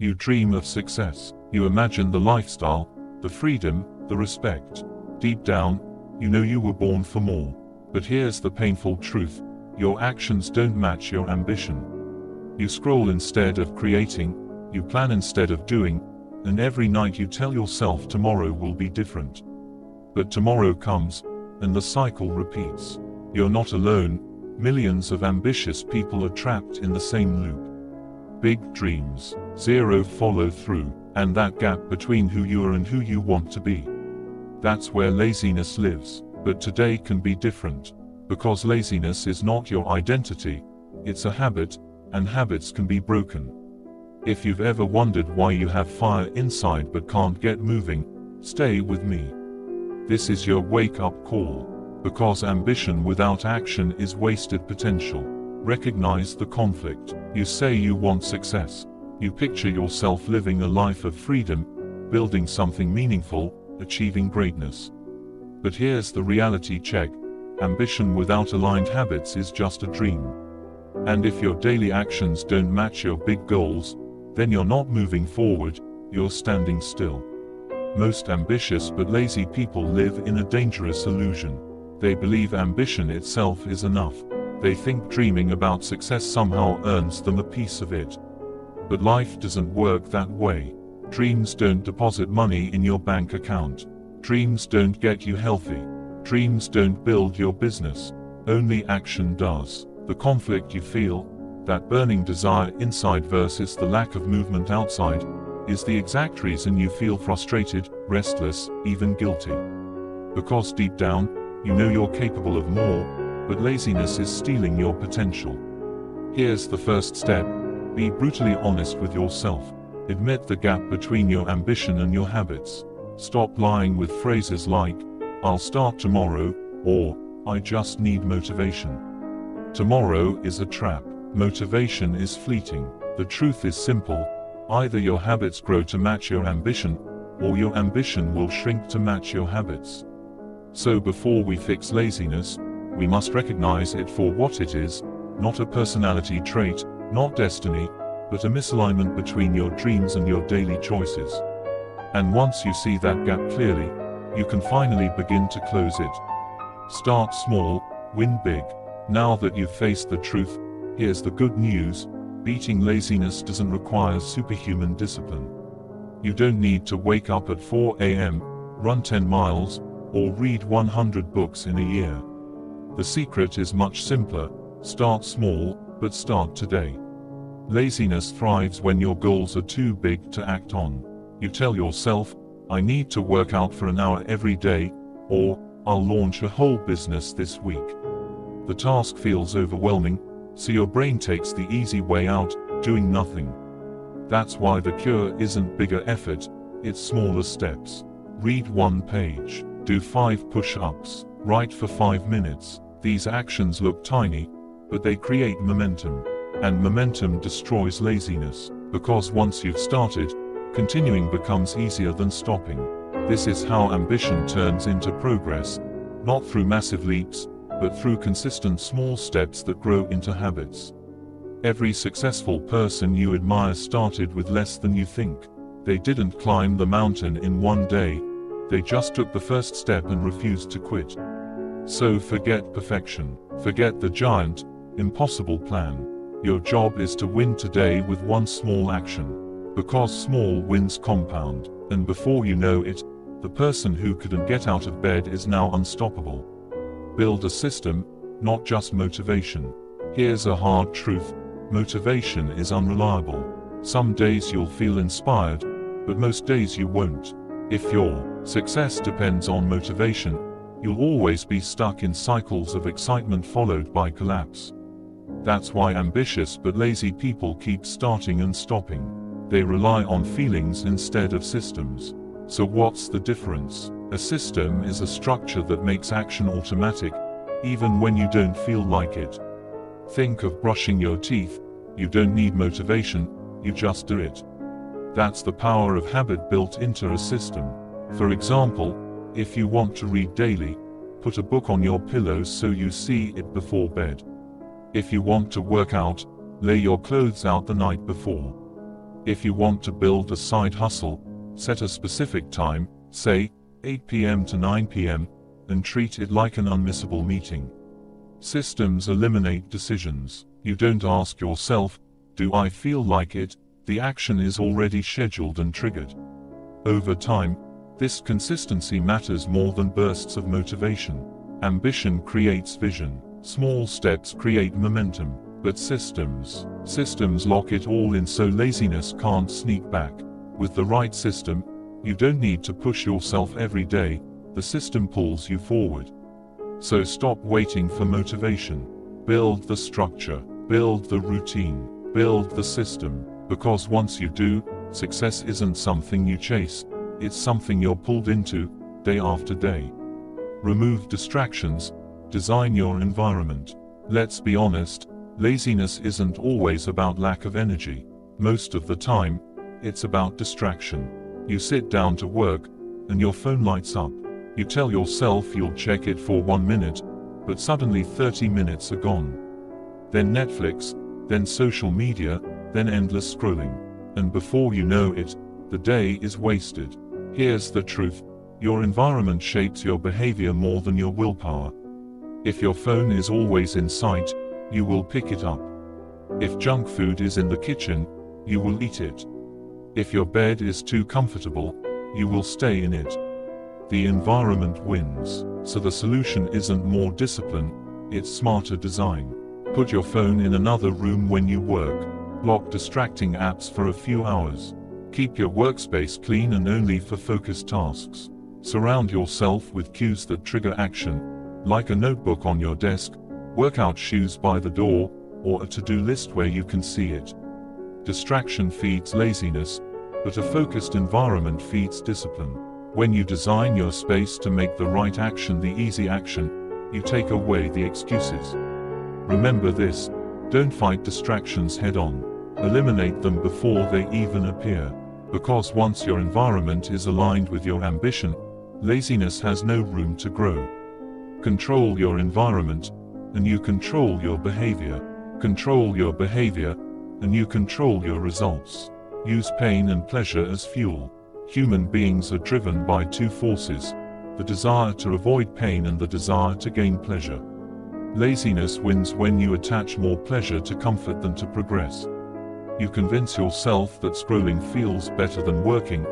You dream of success. You imagine the lifestyle, the freedom, the respect. Deep down, you know you were born for more. But here's the painful truth. Your actions don't match your ambition. You scroll instead of creating, you plan instead of doing, and every night you tell yourself tomorrow will be different. But tomorrow comes, and the cycle repeats. You're not alone. Millions of ambitious people are trapped in the same loop. Big dreams, zero follow-through, and that gap between who you are and who you want to be. That's where laziness lives. But today can be different. Because laziness is not your identity, it's a habit, and habits can be broken. If you've ever wondered why you have fire inside but can't get moving, stay with me. This is your wake-up call. Because ambition without action is wasted potential. Recognize the conflict. You say you want success. You picture yourself living a life of freedom, building something meaningful, achieving greatness. But here's the reality check. Ambition without aligned habits is just a dream. And if your daily actions don't match your big goals, then you're not moving forward, you're standing still. Most ambitious but lazy people live in a dangerous illusion. They believe ambition itself is enough. They think dreaming about success somehow earns them a piece of it. But life doesn't work that way. Dreams don't deposit money in your bank account. Dreams don't get you healthy. Dreams don't build your business. Only action does. The conflict you feel, that burning desire inside versus the lack of movement outside, is the exact reason you feel frustrated, restless, even guilty. Because deep down, you know you're capable of more, but laziness is stealing your potential. Here's the first step. Be brutally honest with yourself. Admit the gap between your ambition and your habits. Stop lying with phrases like, "I'll start tomorrow," or "I just need motivation." Tomorrow is a trap. Motivation is fleeting. The truth is simple. Either your habits grow to match your ambition, or your ambition will shrink to match your habits. So before we fix laziness, we must recognize it for what it is, not a personality trait, not destiny, but a misalignment between your dreams and your daily choices. And once you see that gap clearly, you can finally begin to close it. Start small, win big. Now that you've faced the truth, here's the good news. Beating laziness doesn't require superhuman discipline. You don't need to wake up at 4 a.m., run 10 miles, or read 100 books in a year. The secret is much simpler. Start small, but start today. Laziness thrives when your goals are too big to act on. You tell yourself, "I need to work out for an hour every day," or "I'll launch a whole business this week." The task feels overwhelming, so your brain takes the easy way out, doing nothing. That's why the cure isn't bigger effort, it's smaller steps. Read 1 page, do 5 push-ups, write for 5 minutes. These actions look tiny, but they create momentum. And momentum destroys laziness, because once you've started, continuing becomes easier than stopping. This is how ambition turns into progress, not through massive leaps, but through consistent small steps that grow into habits. Every successful person you admire started with less than you think. They didn't climb the mountain in one day, they just took the first step and refused to quit. So forget perfection, forget the giant, impossible plan. Your job is to win today with one small action. Because small wins compound, and before you know it, the person who couldn't get out of bed is now unstoppable. Build a system, not just motivation. Here's a hard truth. Motivation is unreliable. Some days you'll feel inspired, but most days you won't. If your success depends on motivation, you'll always be stuck in cycles of excitement followed by collapse. That's why ambitious but lazy people keep starting and stopping. They rely on feelings instead of systems. So what's the difference? A system is a structure that makes action automatic, even when you don't feel like it. Think of brushing your teeth. You don't need motivation, you just do it. That's the power of habit built into a system. For example, if you want to read daily, put a book on your pillow so you see it before bed. If you want to work out, lay your clothes out the night before. If you want to build a side hustle, set a specific time, say 8 p.m. to 9 p.m., and treat it like an unmissable meeting. Systems eliminate decisions. You don't ask yourself, do I feel like it? The action is already scheduled and triggered. Over time, this consistency matters more than bursts of motivation. Ambition creates vision. Small steps create momentum. But systems lock it all in so laziness can't sneak back. With the right system, you don't need to push yourself every day, the system pulls you forward. So stop waiting for motivation. Build the structure, build the routine, build the system, because once you do, success isn't something you chase, it's something you're pulled into, day after day. Remove distractions, design your environment. Let's be honest, laziness isn't always about lack of energy. Most of the time, it's about distraction. You sit down to work, and your phone lights up. You tell yourself you'll check it for 1 minute, but suddenly 30 minutes are gone. Then Netflix, then social media, then endless scrolling. And before you know it, the day is wasted. Here's the truth, your environment shapes your behavior more than your willpower. If your phone is always in sight, you will pick it up. If junk food is in the kitchen, you will eat it. If your bed is too comfortable, you will stay in it. The environment wins. So the solution isn't more discipline, it's smarter design. Put your phone in another room when you work. Block distracting apps for a few hours. Keep your workspace clean and only for focused tasks. Surround yourself with cues that trigger action, like a notebook on your desk, workout shoes by the door, or a to-do list where you can see it. Distraction feeds laziness, but a focused environment feeds discipline. When you design your space to make the right action the easy action, you take away the excuses. Remember this, don't fight distractions head-on. Eliminate them before they even appear. Because once your environment is aligned with your ambition, laziness has no room to grow. Control your environment, and you control your behavior. Control your behavior, and you control your results. Use pain and pleasure as fuel. Human beings are driven by two forces, the desire to avoid pain and the desire to gain pleasure. Laziness wins when you attach more pleasure to comfort than to progress. You convince yourself that scrolling feels better than working,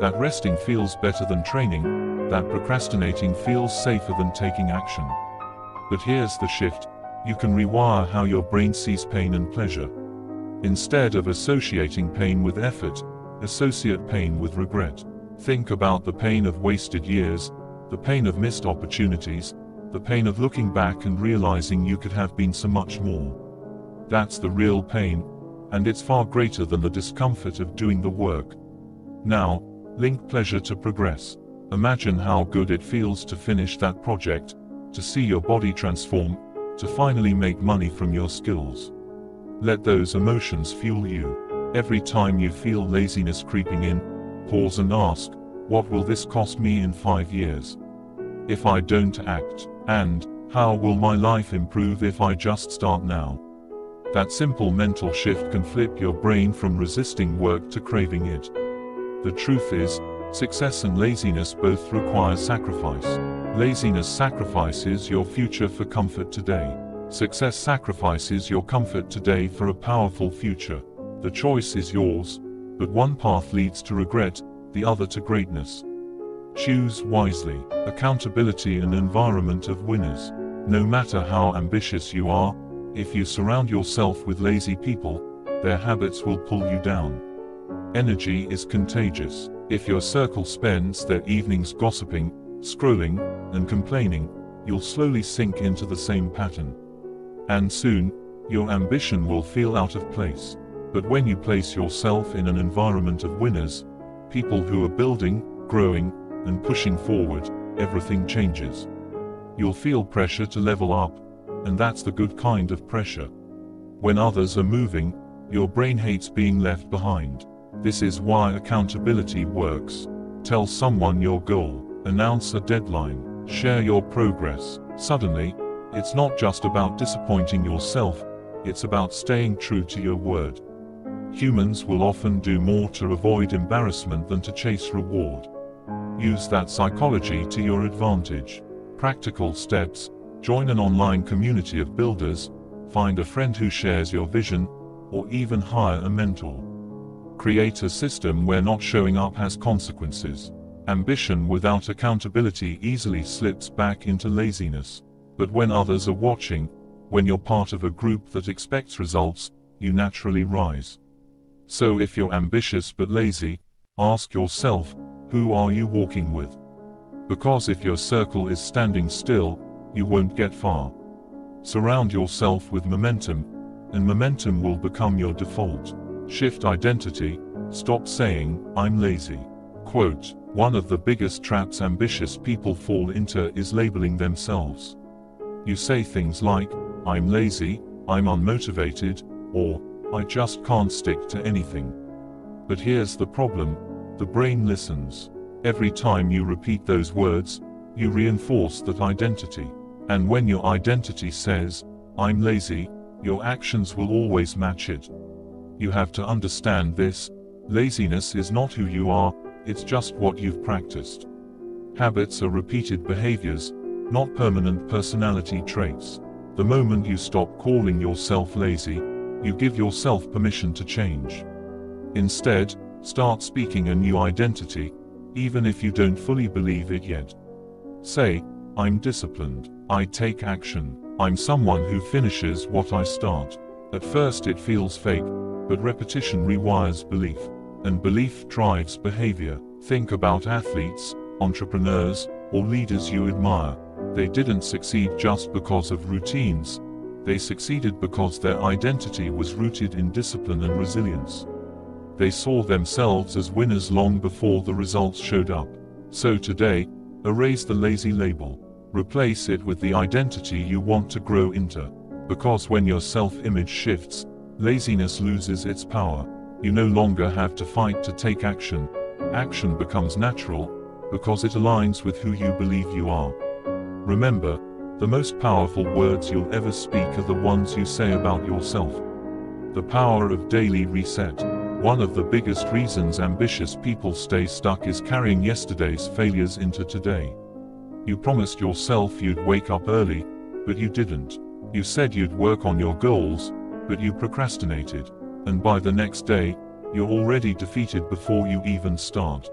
that resting feels better than training, that procrastinating feels safer than taking action. But here's the shift, you can rewire how your brain sees pain and pleasure. Instead of associating pain with effort, associate pain with regret. Think about the pain of wasted years, the pain of missed opportunities, the pain of looking back and realizing you could have been so much more. That's the real pain, and it's far greater than the discomfort of doing the work. Now, link pleasure to progress. Imagine how good it feels to finish that project, to see your body transform, to finally make money from your skills. Let those emotions fuel you. Every time you feel laziness creeping in, pause and ask, what will this cost me in 5 years? If I don't act, and how will my life improve if I just start now? That simple mental shift can flip your brain from resisting work to craving it. The truth is, success and laziness both require sacrifice. Laziness sacrifices your future for comfort today. Success sacrifices your comfort today for a powerful future. The choice is yours, but one path leads to regret, the other to greatness. Choose wisely. Accountability and environment of winners. No matter how ambitious you are, if you surround yourself with lazy people, their habits will pull you down. Energy is contagious. If your circle spends their evenings gossiping, scrolling, and complaining, you'll slowly sink into the same pattern. And soon, your ambition will feel out of place. But when you place yourself in an environment of winners, people who are building, growing, and pushing forward, everything changes. You'll feel pressure to level up, and that's the good kind of pressure. When others are moving, your brain hates being left behind. This is why accountability works. Tell someone your goal, announce a deadline, share your progress. Suddenly, it's not just about disappointing yourself, it's about staying true to your word. Humans will often do more to avoid embarrassment than to chase reward. Use that psychology to your advantage. Practical steps: join an online community of builders, find a friend who shares your vision, or even hire a mentor. Create a system where not showing up has consequences. Ambition without accountability easily slips back into laziness. But when others are watching, when you're part of a group that expects results, you naturally rise. So if you're ambitious but lazy, ask yourself, who are you walking with? Because if your circle is standing still, you won't get far. Surround yourself with momentum, and momentum will become your default. Shift identity, stop saying, "I'm lazy." Quote, "One of the biggest traps ambitious people fall into is labeling themselves." You say things like, "I'm lazy," "I'm unmotivated," or "I just can't stick to anything." But here's the problem: the brain listens. Every time you repeat those words, you reinforce that identity. And when your identity says, "I'm lazy," your actions will always match it. You have to understand this: laziness is not who you are, it's just what you've practiced. Habits are repeated behaviors, not permanent personality traits. The moment you stop calling yourself lazy, you give yourself permission to change. Instead, start speaking a new identity, even if you don't fully believe it yet. Say, "I'm disciplined, I take action, I'm someone who finishes what I start." At first it feels fake, but repetition rewires belief, and belief drives behavior. Think about athletes, entrepreneurs, or leaders you admire. They didn't succeed just because of routines. They succeeded because their identity was rooted in discipline and resilience. They saw themselves as winners long before the results showed up. So today, erase the lazy label. Replace it with the identity you want to grow into. Because when your self-image shifts, laziness loses its power. You no longer have to fight to take action. Action becomes natural, because it aligns with who you believe you are. Remember, the most powerful words you'll ever speak are the ones you say about yourself. The power of daily reset. One of the biggest reasons ambitious people stay stuck is carrying yesterday's failures into today. You promised yourself you'd wake up early, but you didn't. You said you'd work on your goals, but you procrastinated. And by the next day, you're already defeated before you even start.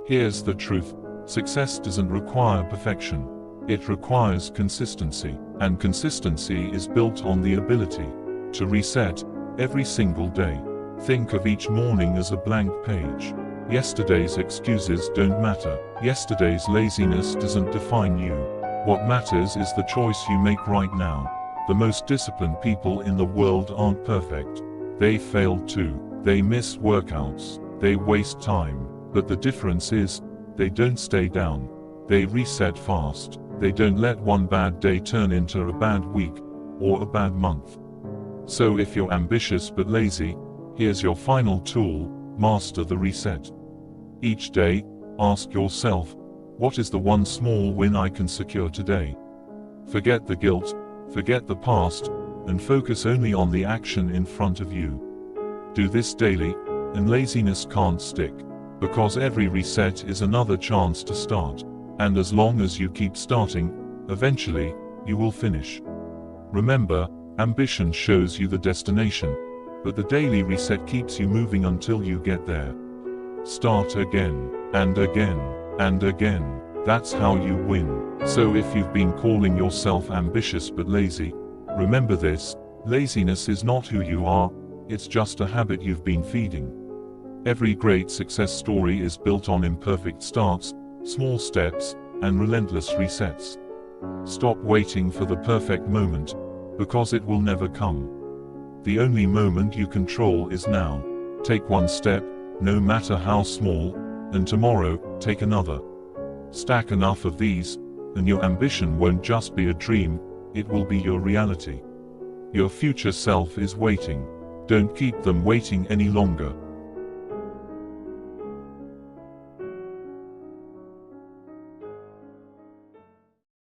Here's the truth: success doesn't require perfection. It requires consistency, and consistency is built on the ability to reset every single day. Think of each morning as a blank page. Yesterday's excuses don't matter. Yesterday's laziness doesn't define you. What matters is the choice you make right now. The most disciplined people in the world aren't perfect. They fail too. They miss workouts. They waste time. But the difference is, they don't stay down. They reset fast. They don't let one bad day turn into a bad week, or a bad month. So if you're ambitious but lazy, here's your final tool: master the reset. Each day, ask yourself, what is the one small win I can secure today? Forget the guilt, forget the past, and focus only on the action in front of you. Do this daily, and laziness can't stick. Because every reset is another chance to start. And as long as you keep starting, eventually, you will finish. Remember, ambition shows you the destination, but the daily reset keeps you moving until you get there. Start again, and again, and again. That's how you win. So if you've been calling yourself ambitious but lazy, remember this: laziness is not who you are, it's just a habit you've been feeding. Every great success story is built on imperfect starts, small steps, and relentless resets. Stop waiting for the perfect moment, because it will never come. The only moment you control is now. Take one step, no matter how small, and tomorrow, take another. Stack enough of these, and your ambition won't just be a dream, it will be your reality. Your future self is waiting. Don't keep them waiting any longer.